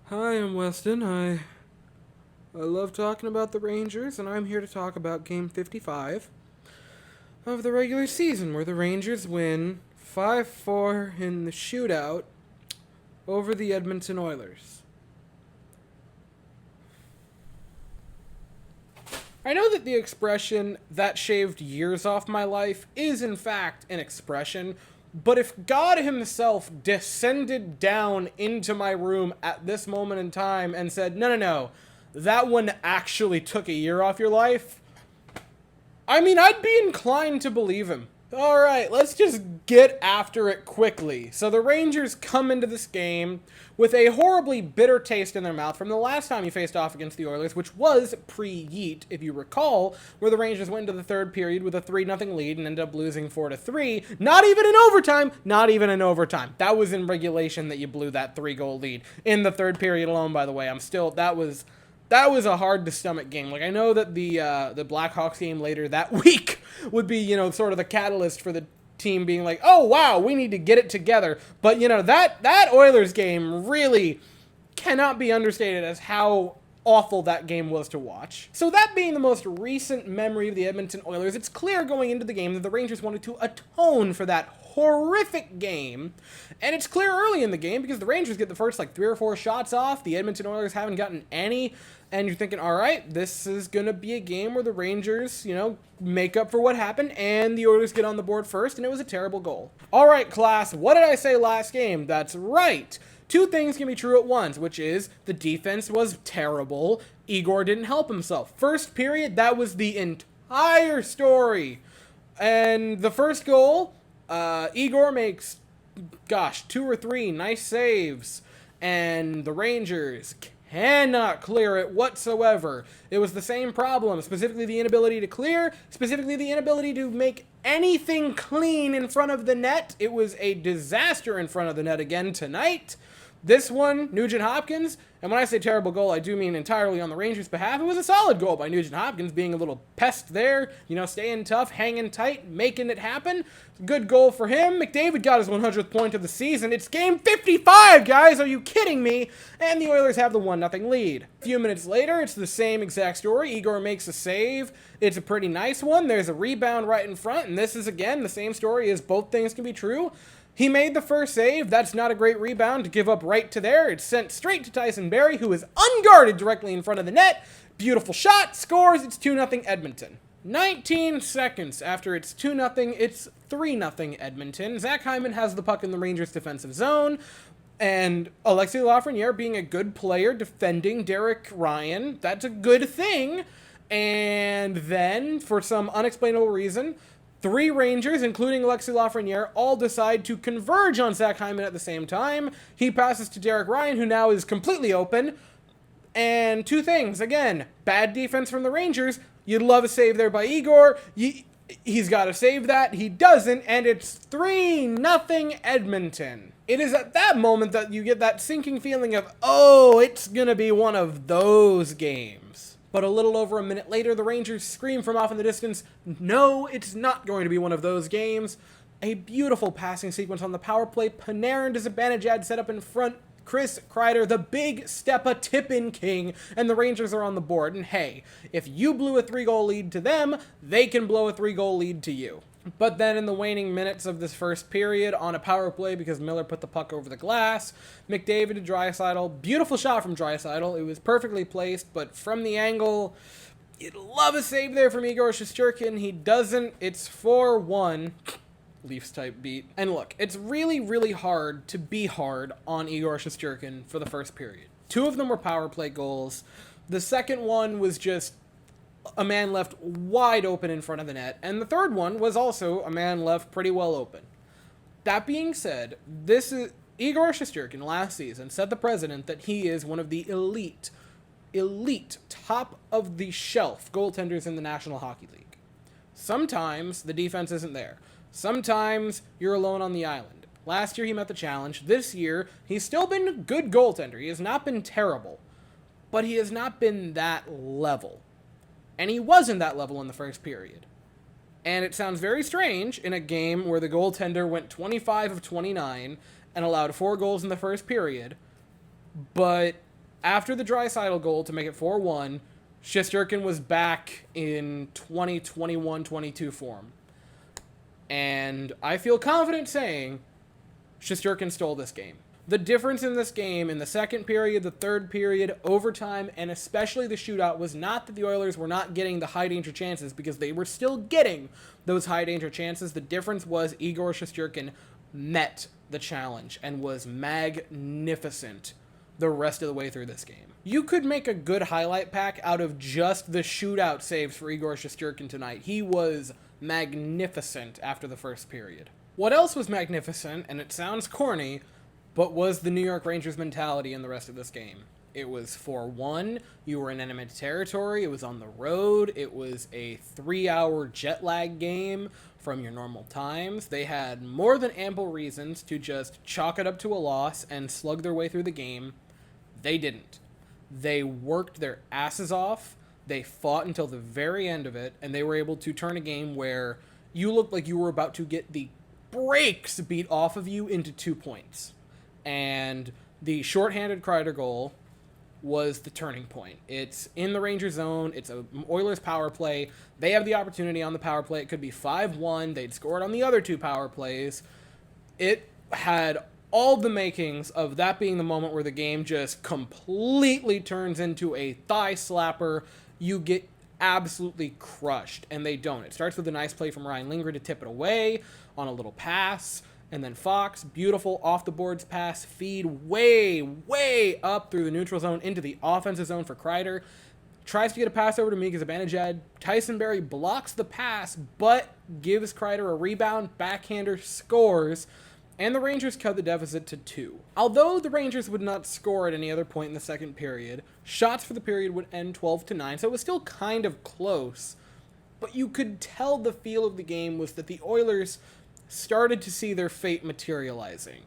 Hi, I'm Weston. I love talking about the Rangers, and I'm here to talk about Game 55 of the regular season, where the Rangers win 5-4 in the shootout over the Edmonton Oilers. I know that the expression, "that shaved years off my life," is in fact an expression, but if God himself descended down into my room at this moment in time and said, no, no, no, that one actually took a year off your life, I mean, I'd be inclined to believe him. Alright, let's just get after it quickly. So the Rangers come into this game with a horribly bitter taste in their mouth from the last time you faced off against the Oilers, which was pre-Yeet, if you recall, where the Rangers went into the third period with a 3-0 lead and ended up losing 4-3. Not even in overtime! Not even in overtime. That was in regulation that you blew that 3-goal lead. In the third period alone, by the way. That was a hard to stomach game. Like, I know that the Blackhawks game later that week would be, sort of the catalyst for the team being like, oh wow, we need to get it together. But that Oilers game really cannot be understated as how awful that game was to watch. So that being the most recent memory of the Edmonton Oilers, it's clear going into the game that the Rangers wanted to atone for that horrific game. And it's clear early in the game because the Rangers get the first 3 or 4 shots off. The Edmonton Oilers haven't gotten any. And you're thinking, all right, this is going to be a game where the Rangers, make up for what happened, and the Oilers get on the board first, and it was a terrible goal. All right, class, what did I say last game? That's right. 2 things can be true at once, which is the defense was terrible. Igor didn't help himself. First period, that was the entire story. And the first goal, Igor makes, 2 or 3 nice saves, and the Rangers cannot clear it whatsoever. It was the same problem, specifically the inability to clear, specifically the inability to make anything clean in front of the net. It was a disaster in front of the net again tonight. This one, Nugent Hopkins, and when I say terrible goal, I do mean entirely on the Rangers' behalf. It was a solid goal by Nugent Hopkins, being a little pest there, staying tough, hanging tight, making it happen. Good goal for him. McDavid got his 100th point of the season. It's game 55, guys! Are you kidding me? And the Oilers have the 1-0 lead. A few minutes later, it's the same exact story. Igor makes a save. It's a pretty nice one. There's a rebound right in front, and this is, again, the same story as both things can be true. He made the first save. That's not a great rebound to give up right to there. It's sent straight to Tyson Barrie, who is unguarded directly in front of the net. Beautiful shot, scores, it's 2-0 Edmonton. 19 seconds after it's 2-0, it's 3-0 Edmonton. Zach Hyman has the puck in the Rangers' defensive zone, and Alexis Lafreniere, being a good player, defending Derek Ryan. That's a good thing. And then, for some unexplainable reason, 3 Rangers, including Alexis Lafreniere, all decide to converge on Zach Hyman at the same time. He passes to Derek Ryan, who now is completely open. And 2 things. Again, bad defense from the Rangers. You'd love a save there by Igor. He's got to save that. He doesn't, and it's 3-0 Edmonton. It is at that moment that you get that sinking feeling of, oh, it's going to be one of those games. But a little over a minute later, the Rangers scream from off in the distance, no, it's not going to be one of those games. A beautiful passing sequence on the power play. Panarin to Zibanejad set up in front. Chris Kreider, the big step-a-tippin' king, and the Rangers are on the board. And hey, if you blew a 3-goal lead to them, they can blow a 3-goal lead to you. But then in the waning minutes of this first period, on a power play because Miller put the puck over the glass, McDavid to Draisaitl. Beautiful shot from Draisaitl. It was perfectly placed, but from the angle, you'd love a save there from Igor Shesterkin. He doesn't. It's 4-1. Leafs type beat. And look, it's really, really hard to be hard on Igor Shesterkin for the first period. 2 of them were power play goals. The second one was just a man left wide open in front of the net, and the third one was also a man left pretty well open. That being said, this is Igor Shesterkin last season set the precedent that he is one of the elite, top of the shelf goaltenders in the National Hockey League. Sometimes the defense isn't there. Sometimes you're alone on the island. Last year he met the challenge. This year he's still been a good goaltender. He has not been terrible, but he has not been that level. And he wasn't that level in the first period. And it sounds very strange in a game where the goaltender went 25 of 29 and allowed 4 goals in the first period. But After the Draisaitl goal to make it 4-1, Shesterkin was back in 2021-22 form. And I feel confident saying Shesterkin stole this game. The difference in this game, in the second period, the third period, overtime, and especially the shootout, was not that the Oilers were not getting the high-danger chances, because they were still getting those high-danger chances. The difference was Igor Shesterkin met the challenge and was magnificent the rest of the way through this game. You could make a good highlight pack out of just the shootout saves for Igor Shesterkin tonight. He was magnificent after the first period. What else was magnificent, and it sounds corny, but was the New York Rangers mentality in the rest of this game. It was 4-1, you were in enemy territory, it was on the road, it was a 3-hour jet lag game from your normal times. They had more than ample reasons to just chalk it up to a loss and slug their way through the game. They didn't. They worked their asses off, they fought until the very end of it, and they were able to turn a game where you looked like you were about to get the brakes beat off of you into 2 points. And the shorthanded Kreider goal was the turning point. It's in the Rangers zone. It's a Oilers power play. They have the opportunity on the power play. It could be 5-1. They'd scored on the other 2 power plays. It had all the makings of that being the moment where the game just completely turns into a thigh slapper. You get absolutely crushed, and they don't. It starts with a nice play from Ryan Lindgren to tip it away on a little pass. And then Fox, beautiful off-the-boards pass, feed way up through the neutral zone into the offensive zone for Kreider. Tries to get a pass over to Mika Zibanejad. Tyson Barrie blocks the pass, but gives Kreider a rebound. Backhander scores, and the Rangers cut the deficit to 2. Although the Rangers would not score at any other point in the second period, shots for the period would end 12-9, so it was still kind of close. But you could tell the feel of the game was that the Oilers started to see their fate materializing.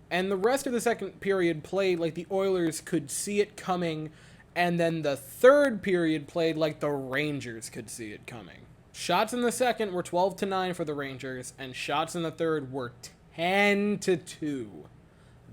And the rest of the second period played like the Oilers could see it coming, and then the third period played like the Rangers could see it coming. Shots in the second were 12-9 for the Rangers, and shots in the third were 10-2.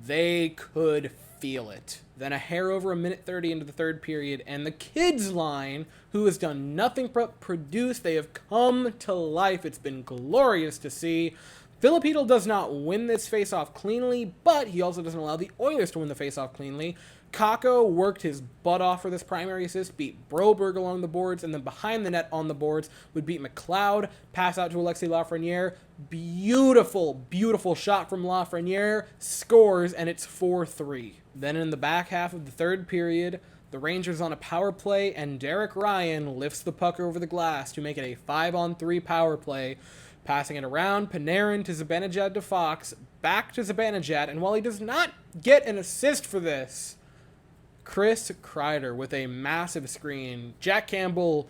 They could feel it. Then a hair over a minute 30 into the third period, and the kids line, who has done nothing but produce, they have come to life. It's been glorious to see. Filipino does not win this faceoff cleanly, but he also doesn't allow the Oilers to win the faceoff cleanly. Kakko worked his butt off for this primary assist, beat Broberg along the boards, and then behind the net on the boards would beat McLeod, pass out to Alexis Lafreniere. Beautiful shot from Lafreniere, scores, and it's 4-3. Then in the back half of the third period, the Rangers on a power play, and Derek Ryan lifts the puck over the glass to make it a 5-on-3 power play, passing it around, Panarin to Zibanejad to Fox, back to Zibanejad, and while he does not get an assist for this, Chris Kreider with a massive screen. Jack Campbell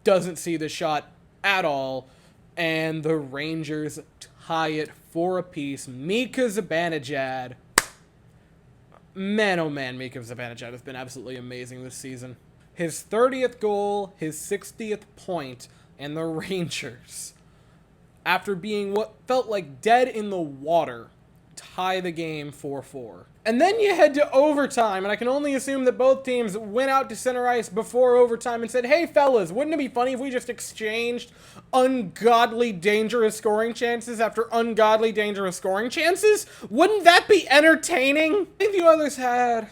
doesn't see the shot at all, and the Rangers tie it 4 apiece. Mika Zibanejad. Man, oh man, Mika Zibanejad has been absolutely amazing this season. His 30th goal, his 60th point, and the Rangers, after being what felt like dead in the water, tie the game 4-4. And then you head to overtime, and I can only assume that both teams went out to center ice before overtime and said, hey fellas, wouldn't it be funny if we just exchanged ungodly dangerous scoring chances after ungodly dangerous scoring chances? Wouldn't that be entertaining? I think the Oilers had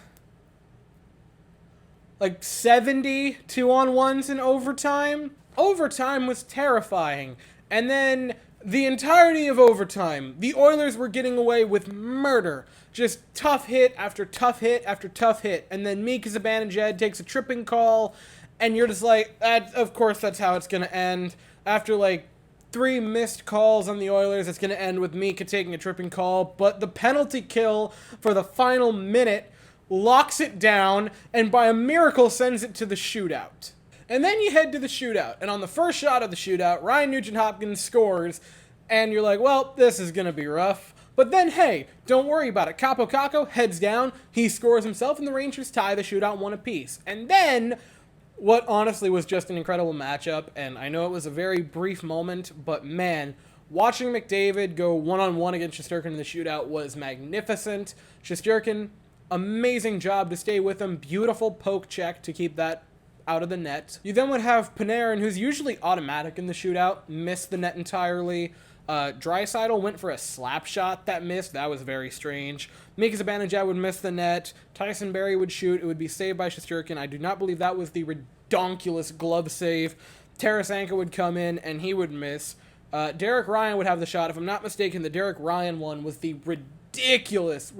like 70 2-on-1s in overtime. Overtime was terrifying. And then the entirety of overtime, the Oilers were getting away with murder. Just tough hit after tough hit after tough hit. And then Mika Zibanejad takes a tripping call, and you're just like, of course that's how it's going to end. After like 3 missed calls on the Oilers, it's going to end with Mika taking a tripping call. But the penalty kill for the final minute locks it down, and by a miracle sends it to the shootout. And then you head to the shootout, and on the first shot of the shootout, Ryan Nugent-Hopkins scores, and you're like, well, this is going to be rough. But then, hey, don't worry about it. Kaapo Kakko heads down, he scores himself, and the Rangers tie the shootout 1 apiece. And then, what honestly was just an incredible matchup, and I know it was a very brief moment, but man, watching McDavid go one-on-one against Shesterkin in the shootout was magnificent. Shesterkin Amazing job to stay with him. Beautiful poke check to keep that out of the net. You then would have Panarin, who's usually automatic in the shootout, miss the net entirely. Draisaitl went for a slap shot that missed. That was very strange. Mika Zibanejad would miss the net. Tyson Barrie would shoot. It would be saved by Shesterkin. I do not believe that was the redonkulous glove save. Tarasenko would come in, and he would miss. Derek Ryan would have the shot. If I'm not mistaken, the Derek Ryan one was the ridiculous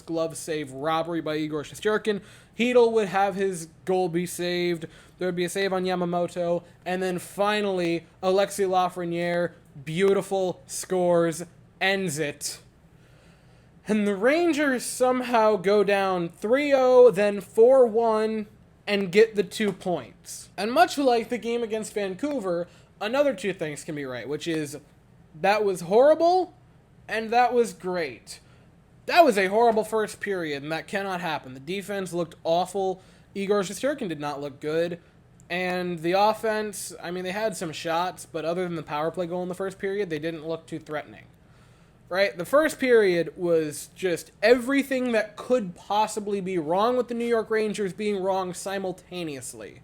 glove save robbery by Igor Shesterkin. Hedl would have his goal be saved. There would be a save on Yamamoto. And then finally, Alexis Lafreniere, beautiful, scores, ends it. And the Rangers somehow go down 3-0, then 4-1, and get the 2 points. And much like the game against Vancouver, another two things can be right, which is that was horrible and that was great. That was a horrible first period, and that cannot happen. The defense looked awful. Igor Shesterkin did not look good. And the offense, I mean, they had some shots, but other than the power play goal in the first period, they didn't look too threatening. Right? The first period was just everything that could possibly be wrong with the New York Rangers being wrong simultaneously.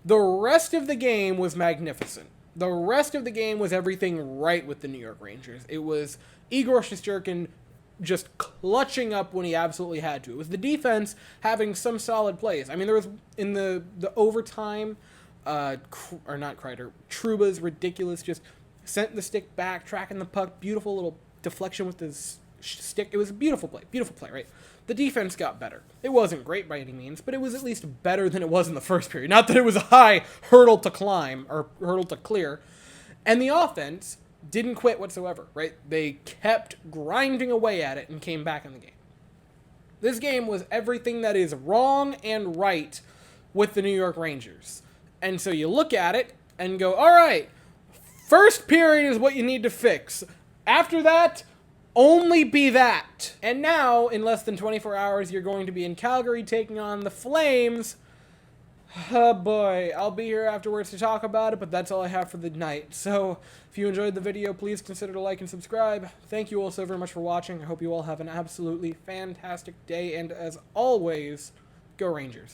The rest of the game was magnificent. The rest of the game was everything right with the New York Rangers. It was Igor Shesterkin just clutching up when he absolutely had to. It was the defense having some solid plays. I mean, there was, in the overtime, or not Kreider, Trouba's ridiculous, just sent the stick back, tracking the puck, beautiful little deflection with his stick. It was a beautiful play, right? The defense got better. It wasn't great by any means, but it was at least better than it was in the first period. Not that it was a high hurdle to climb, or hurdle to clear. And the offense didn't quit whatsoever, right? They kept grinding away at it and came back in the game. This game was everything that is wrong and right with the New York Rangers. And so you look at it and go, all right, first period is what you need to fix. After that, only be that. And now, in less than 24 hours, you're going to be in Calgary taking on the Flames. Oh boy, I'll be here afterwards to talk about it, but that's all I have for the night. So, if you enjoyed the video, please consider to like and subscribe. Thank you all so very much for watching. I hope you all have an absolutely fantastic day, and as always, go Rangers.